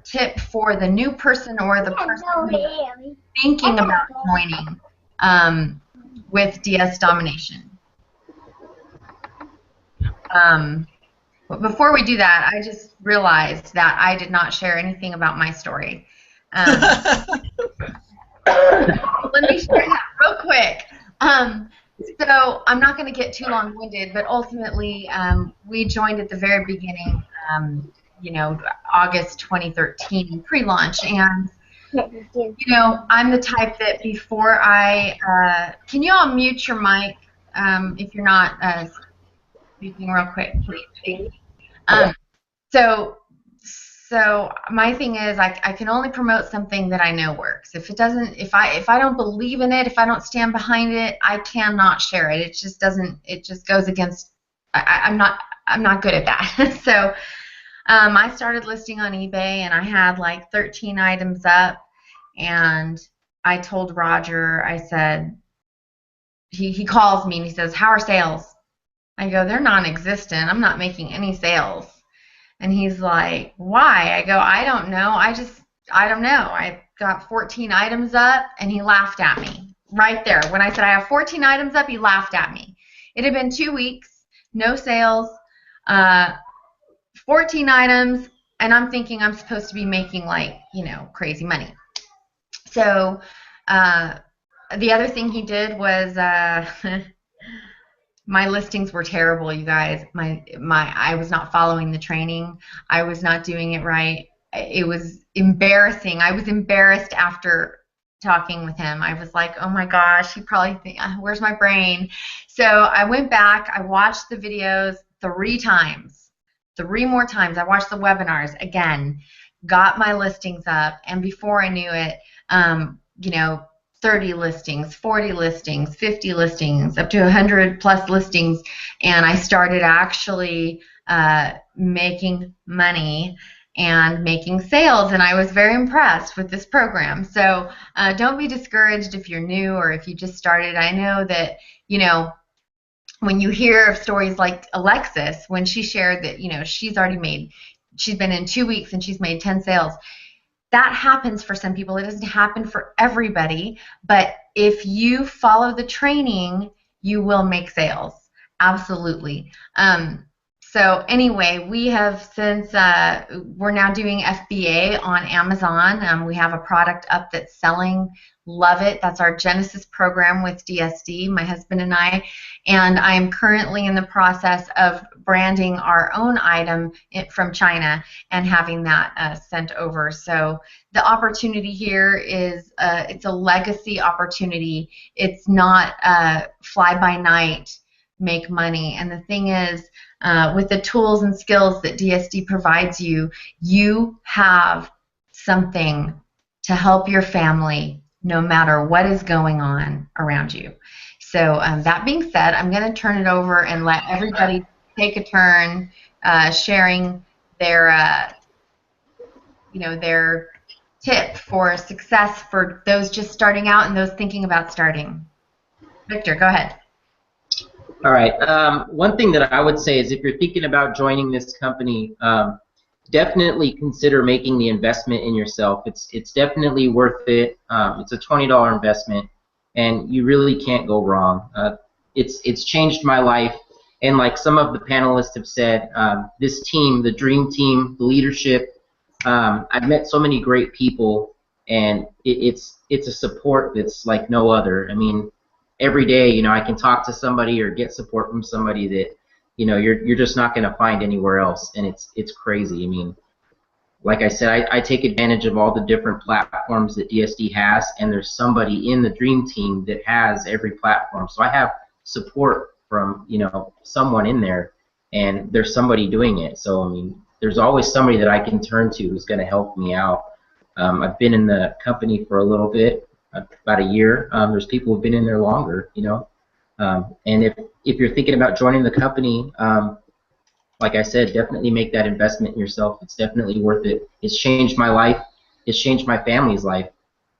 tip for the new person or the person who's thinking about joining with DS Domination. But before we do that, I just realized that I did not share anything about my story. Let me share that real quick. So I'm not going to get too long-winded, but ultimately we joined at the very beginning, August 2013, pre-launch, and I'm the type that before can you all mute your mic if you're not speaking real quick, please? So my thing is I can only promote something that I know works. If it doesn't, if I don't believe in it, if I don't stand behind it, I cannot share it. It just doesn't. It just goes against. I'm not. I'm not good at that. So I started listing on eBay, and I had like 13 items up, and I told Roger, I said, he calls me and he says, how are sales? I go, they're non-existent. I'm not making any sales. And he's like, why? I go, I don't know. I don't know. I got 14 items up, and he laughed at me right there. When I said I have 14 items up, he laughed at me. It had been 2 weeks, no sales, 14 items, and I'm thinking I'm supposed to be making like, crazy money. So the other thing he did was my listings were terrible, you guys. I was not following the training. I was not doing it right. It was embarrassing. I was embarrassed after talking with him. I was like, oh my gosh, he probably think, where's my brain? So I went back. I watched the videos 3 times. 3 more times. I watched the webinars again, got my listings up, and before I knew it, 30 listings, 40 listings, 50 listings, up to 100 plus listings, and I started actually making money and making sales, and I was very impressed with this program. So don't be discouraged if you're new or if you just started. I know that, when you hear of stories like Alexis, when she shared that, she's been in 2 weeks and she's made 10 sales. That happens for some people. It doesn't happen for everybody, but if you follow the training, you will make sales. Absolutely. So anyway, we have since we're now doing FBA on Amazon. We have a product up that's selling. Love it. That's our Genesis program with DSD, my husband and I. And I'm currently in the process of branding our own item from China and having that sent over. So the opportunity here is it's a legacy opportunity. It's not fly by night, make money. And the thing is, with the tools and skills that DSD provides you, you have something to help your family no matter what is going on around you. So that being said, I'm going to turn it over and let everybody take a turn sharing their, their tip for success for those just starting out and those thinking about starting. Victor, go ahead. All right. One thing that I would say is if you're thinking about joining this company, definitely consider making the investment in yourself. It's definitely worth it. It's a $20 investment, and you really can't go wrong. It's changed my life, and like some of the panelists have said, this team, the Dream Team, the leadership, I've met so many great people, and it's a support that's like no other. I mean, every day, I can talk to somebody or get support from somebody that you're just not going to find anywhere else, and it's crazy. I mean, like I said, I take advantage of all the different platforms that DSD has, and there's somebody in the Dream Team that has every platform. So I have support from someone in there, and there's somebody doing it. So I mean, there's always somebody that I can turn to who's going to help me out. I've been in the company for a little bit, about a year. There's people who've been in there longer, and if you're thinking about joining the company, like I said, definitely make that investment in yourself. It's definitely worth it. It's changed my life. It's changed my family's life.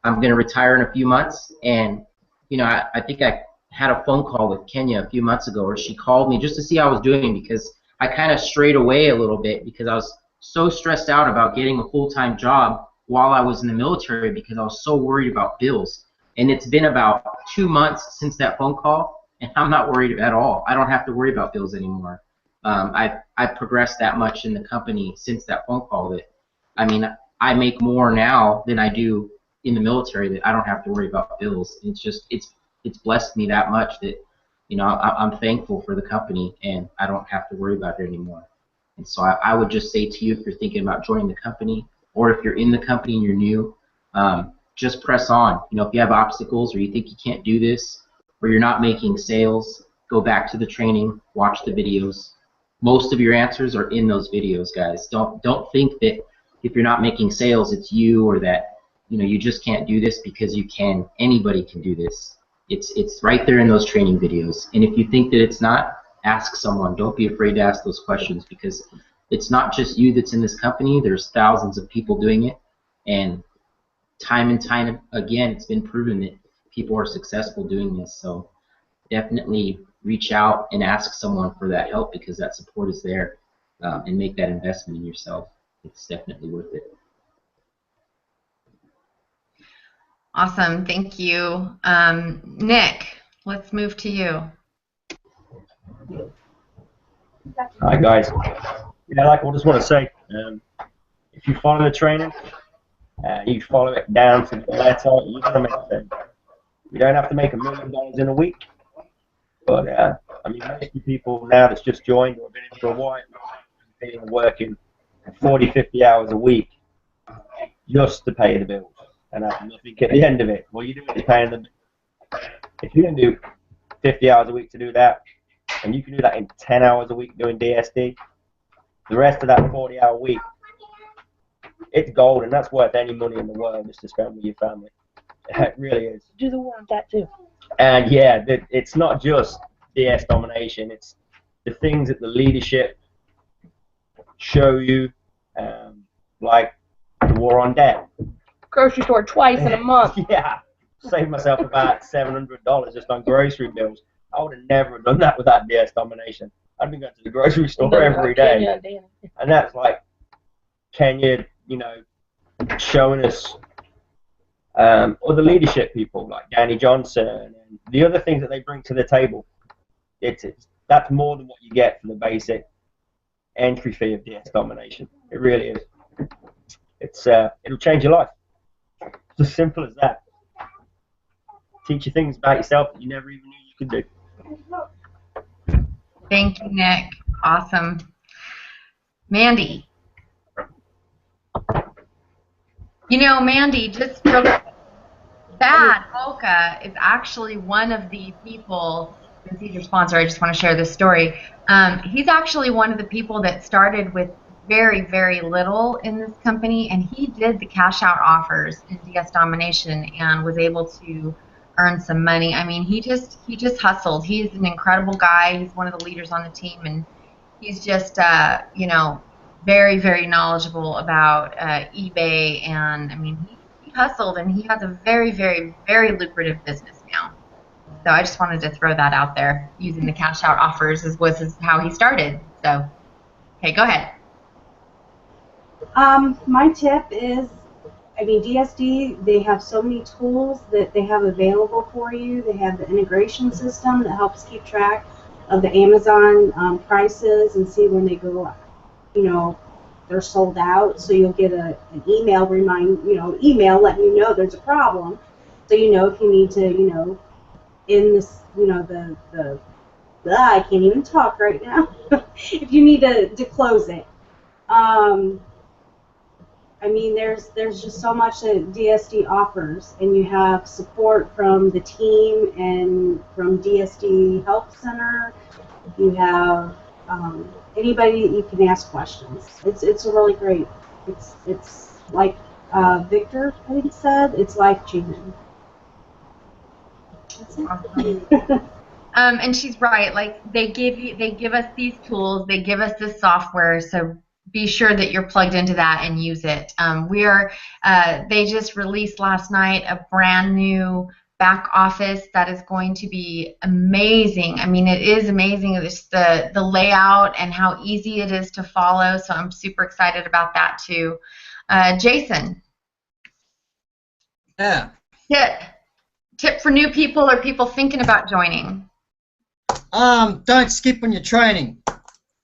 I'm going to retire in a few months, and I think I had a phone call with Kenya a few months ago where she called me just to see how I was doing, because I kind of strayed away a little bit because I was so stressed out about getting a full-time job while I was in the military because I was so worried about bills. And it's been about 2 months since that phone call, and I'm not worried at all. I don't have to worry about bills anymore. I've progressed that much in the company since that phone call that, I mean, I make more now than I do in the military that I don't have to worry about bills. It's just, it's blessed me that much that, I'm thankful for the company and I don't have to worry about it anymore. And so I would just say to you, if you're thinking about joining the company, or if you're in the company and you're new, just press on. If you have obstacles or you think you can't do this, or you're not making sales, go back to the training, watch the videos. Most of your answers are in those videos, guys. Don't think that if you're not making sales, it's you, or that you just can't do this because you can. Anybody can do this. It's right there in those training videos. And if you think that it's not, ask someone. Don't be afraid to ask those questions, because it's not just you that's in this company. There's thousands of people doing it, and time again, it's been proven that people are successful doing this. So definitely reach out and ask someone for that help, because that support is there, and make that investment in yourself. It's definitely worth it. Awesome, thank you. Nick, let's move to you. Hi guys. Yeah, like I just want to say, if you follow the training, you follow it down to the letter, you're gonna make sense. You don't have to make $1 million in a week, but I mean, most of the people now that's just joined or been in for a while, they're working 40, 50 hours a week just to pay the bills, and have nothing at the end of it. All you're doing is paying the bills. If you can do 50 hours a week to do that, and you can do that in 10 hours a week doing DSD, the rest of that 40-hour week, it's gold, and that's worth any money in the world just to spend with your family. It really is. Do the work that too. And yeah, it's not just DS domination, it's the things that the leadership show you, like the war on debt. Grocery store twice in a month. Yeah, saved myself about $700 just on grocery bills. I would have never done that without DS domination. I've been going to the grocery store every day. And that's like Kenya, you know, showing us other leadership people like Danny Johnson and the other things that they bring to the table. That's more than what you get for the basic entry fee of DS domination. It really is. It'll change your life. It's as simple as that. Teach you things about yourself that you never even knew you could do. Thank you, Nick. Awesome. Mandy. You know, Mandy, just real quick, Thad Volka is actually one of the people, since he's your sponsor, I just want to share this story. He's actually one of the people that started with very, very little in this company, and he did the cash out offers in DS Domination and was able to earn some money. I mean, he just hustled. He's an incredible guy. He's one of the leaders on the team, and he's just, you know, very, very knowledgeable about eBay, and I mean, he hustled, and he has a very, very, very lucrative business now. So I just wanted to throw that out there. Using the cash out offers was how he started. So, okay, go ahead. My tip is, I mean, DSD, they have so many tools that they have available for you. They have the integration system that helps keep track of the Amazon prices and see when they go, you know, they're sold out. So you'll get an email email letting you know there's a problem. So you know if you need to, you know, in this, you know, I can't even talk right now. If you need to close it. I mean, there's just so much that DSD offers, and you have support from the team and from DSD Help Center. You have anybody that you can ask questions. It's really great. It's like Victor, I think, said, it's life-changing. That's it. Awesome. And she's right. Like they give us these tools, they give us this software, so be sure that you're plugged into that and use it. They just released last night a brand new back office that is going to be amazing. I mean, it is amazing. It's the layout and how easy it is to follow. So I'm super excited about that too. Jason. Yeah. Tip for new people or people thinking about joining. Don't skip on your training.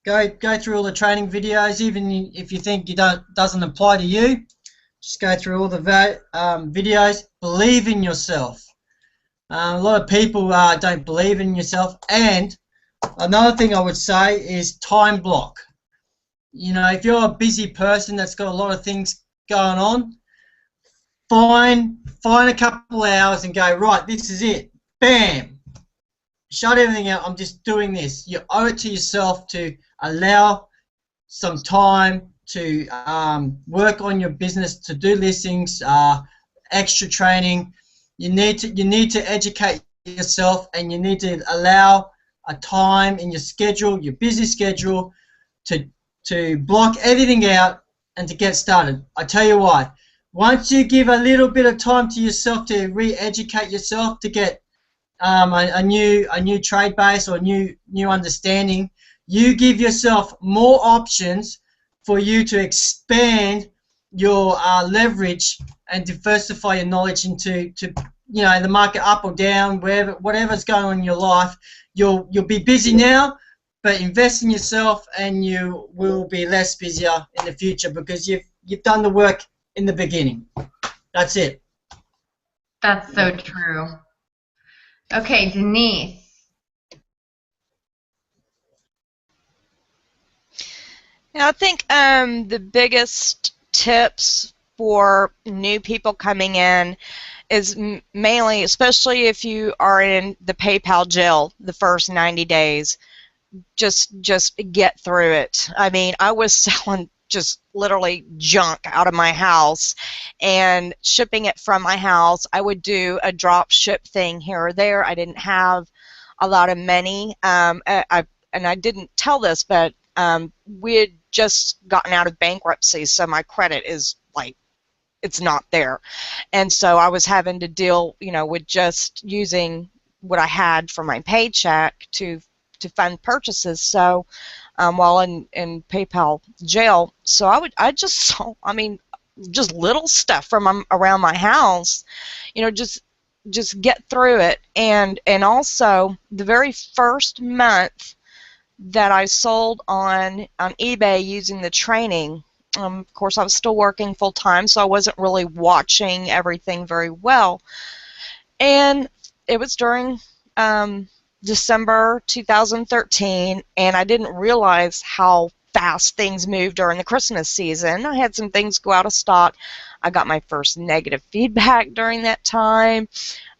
Go through all the training videos, even if you think doesn't apply to you. Just go through all the videos. Believe in yourself. A lot of people don't believe in yourself. And another thing I would say is time block. You know, if you're a busy person that's got a lot of things going on, find a couple hours and go, right, this is it. Bam. Shut everything out. I'm just doing this. You owe it to yourself to allow some time to work on your business, to do listings, extra training. You need to educate yourself, and you need to allow a time in your schedule, your busy schedule, to block everything out and to get started. I tell you why. Once you give a little bit of time to yourself to re-educate yourself, to get a new trade base or new understanding, you give yourself more options for you to expand your leverage and diversify your knowledge into the market up or down, whatever's going on in your life. You'll be busy now, but invest in yourself, and you will be less busier in the future because you've done the work in the beginning. That's it. That's so true. Okay, Denise. Yeah, I think the biggest tips for new people coming in is mainly, especially if you are in the PayPal jail the first 90 days, just get through it. I mean, I was selling just literally junk out of my house and shipping it from my house. I would do a drop ship thing here or there. I didn't have a lot of money. And I didn't tell this, but we had just gotten out of bankruptcy, so my credit is like, it's not there. And so I was having to deal, with just using what I had from my paycheck to fund purchases. So while in PayPal jail, so I just saw, just little stuff from around my house, just get through it. And also the very first month that I sold on eBay using the training, of course I was still working full time, so I wasn't really watching everything very well. And it was during December 2013, and I didn't realize how fast things moved during the Christmas season. I had some things go out of stock. I got my first negative feedback during that time.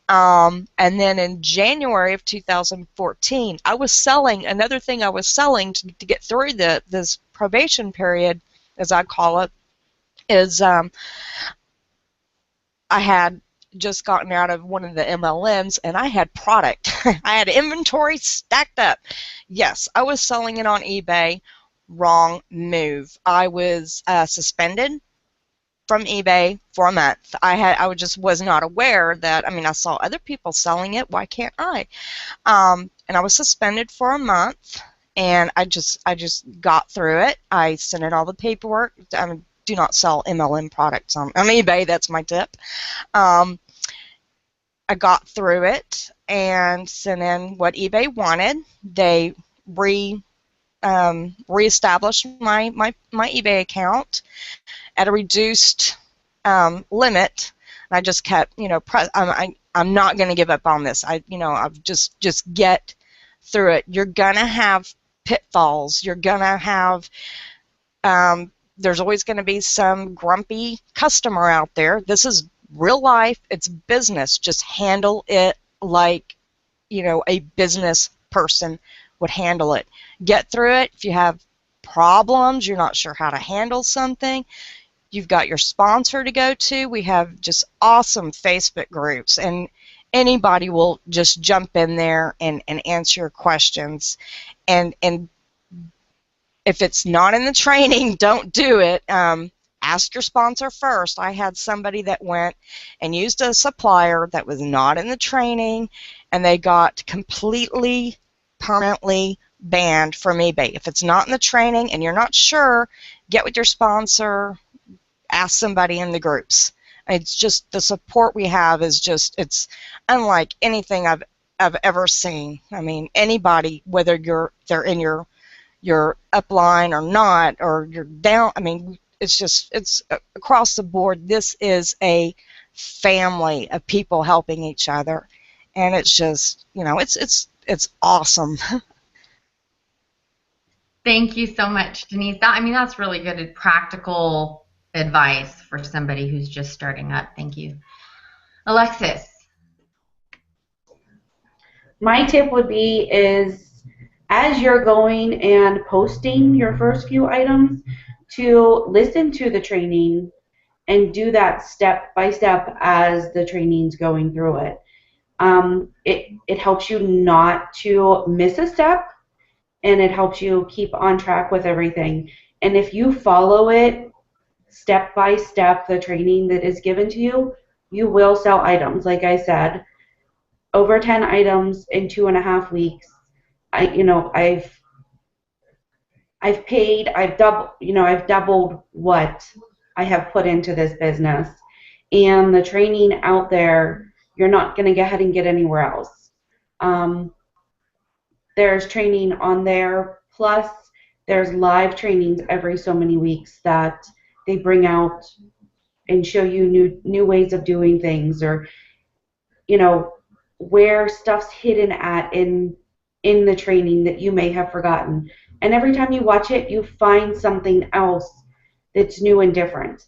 And then in January of 2014, I was selling, another thing I was selling to get through this probation period, as I call it, is I had just gotten out of one of the MLMs, and I had product. I had inventory stacked up. Yes, I was selling it on eBay. Wrong move. I was suspended from eBay for a month. I just was not aware that, I saw other people selling it. Why can't I? And I was suspended for a month, and I just got through it. I sent in all the paperwork. Do not sell MLM products on eBay. That's my tip. I got through it and sent in what eBay wanted. They reestablished my eBay account at a reduced limit. And I just kept, I'm not going to give up on this. I've just get through it. You're gonna have pitfalls. You're gonna have there's always going to be some grumpy customer out there. This is real life. It's business. Just handle it like, a business person would handle it. Get through it. If you have problems, you're not sure how to handle something, you've got your sponsor to go to. We have just awesome Facebook groups, and anybody will just jump in there and answer your questions. And if it's not in the training, don't do it. Ask your sponsor first. I had somebody that went and used a supplier that was not in the training, and they got completely, permanently banned from eBay. If it's not in the training and you're not sure, get with your sponsor, ask somebody in the groups. It's just, the support we have is just, it's unlike anything I've ever seen. Anybody, whether they're in your upline or not, or you're down, it's across the board. This is a family of people helping each other, and it's just, it's awesome. Thank you so much, Denise. That's really good practical advice for somebody who's just starting up. Thank you. Alexis. My tip would be is, as you're going and posting your first few items, to listen to the training and do that step by step as the training's going through it. It helps you not to miss a step, and it helps you keep on track with everything. And if you follow it step by step, the training that is given to you, you will sell items. Like I said, over 10 items in 2.5 weeks. I've doubled what I have put into this business. And the training out there, you're not going to go ahead and get anywhere else. There's training on there, plus there's live trainings every so many weeks that they bring out and show you new ways of doing things, or where stuff's hidden at in the training that you may have forgotten. And every time you watch it, you find something else that's new and different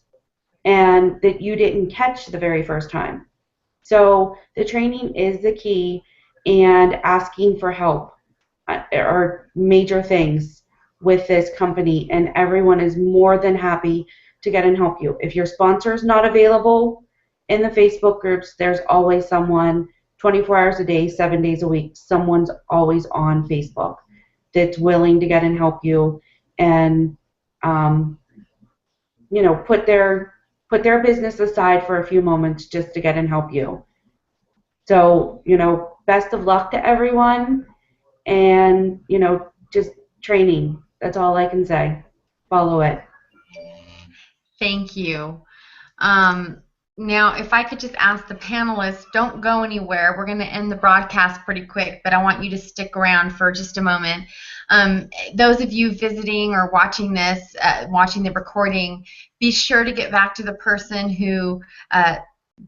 and that you didn't catch the very first time. So the training is the key, and asking for help are major things with this company, and everyone is more than happy to get and help you. If your sponsor is not available in the Facebook groups, there's always someone 24 hours a day, 7 days a week. Someone's always on Facebook that's willing to get and help you, and put their business aside for a few moments just to get and help you. So, best of luck to everyone, and, just training. That's all I can say. Follow it. Thank you. Now, if I could just ask the panelists, don't go anywhere. We're going to end the broadcast pretty quick, but I want you to stick around for just a moment. Those of you visiting or watching this, watching the recording, be sure to get back to the person who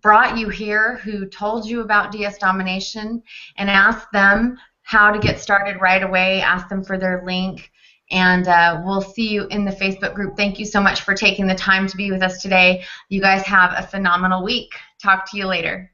brought you here, who told you about DS Domination, and ask them how to get started right away. Ask them for their link. And we'll see you in the Facebook group. Thank you so much for taking the time to be with us today. You guys have a phenomenal week. Talk to you later.